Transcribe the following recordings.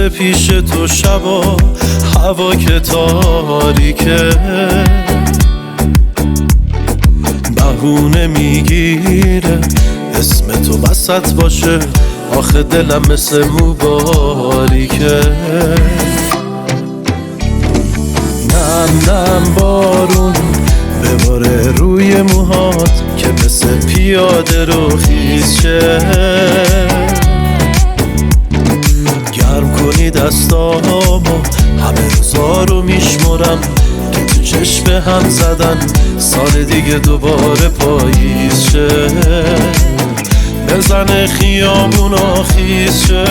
میشه پیش تو شبا، هوا که تاریکه، بهونه میگیره اسم تو وسط باشه، آخه دلم مثل مباریکه. نم نم بارون بباره روی موهات که مثل پیاده رو خیز شه، گرم کنی دستامو همه روزا رو میشمرم که تو چشم هم زدن سال دیگه دوباره پاییز شه، بزن خیابونا خیز شه.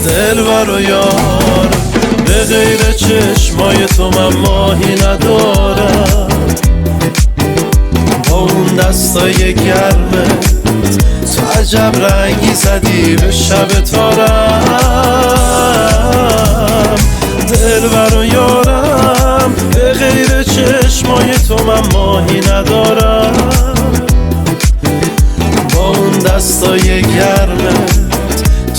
دلبر و یار به غیر چشمای تو من ماهی ندارم، با اون دستای گرمت تو عجب رنگی زدی به شب تارم. دلبر و یارم به غیر چشمای تو من ماهی ندارم، با اون دستای گرمت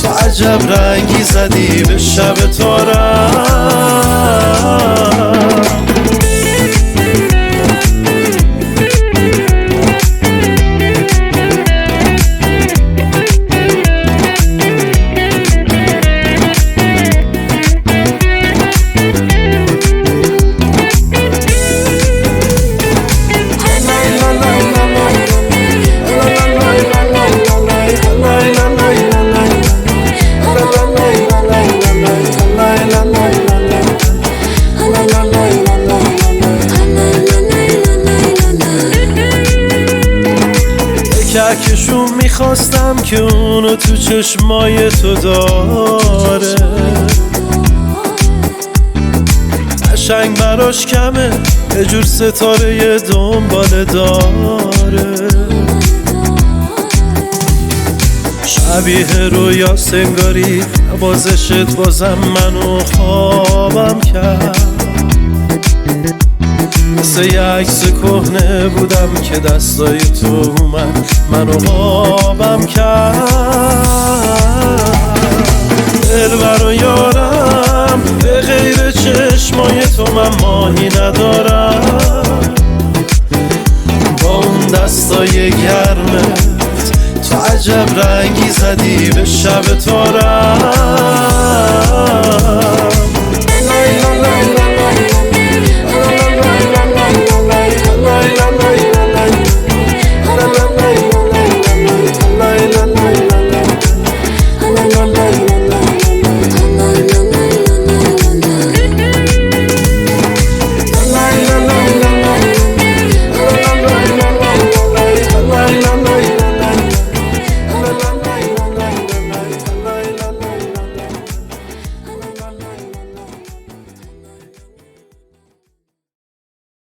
تو عجب رنگی زدی به شب تارم. کهکشون میخواستم که اونو تو چشمای تو داره، قشنگ براش کمه یه جور ستاره یه دنباله داره، شبیه رویا سنگاری نوازشت بازم منو خوابم کرد، مثل یه عکس کهنه بودم که دستای تو اومد منو خوابم کرد. دلبر و یارم به غیر چشمای تو من ماهی ندارم، با اون دستای گرمت تو عجب رنگی زدی به شب تارم.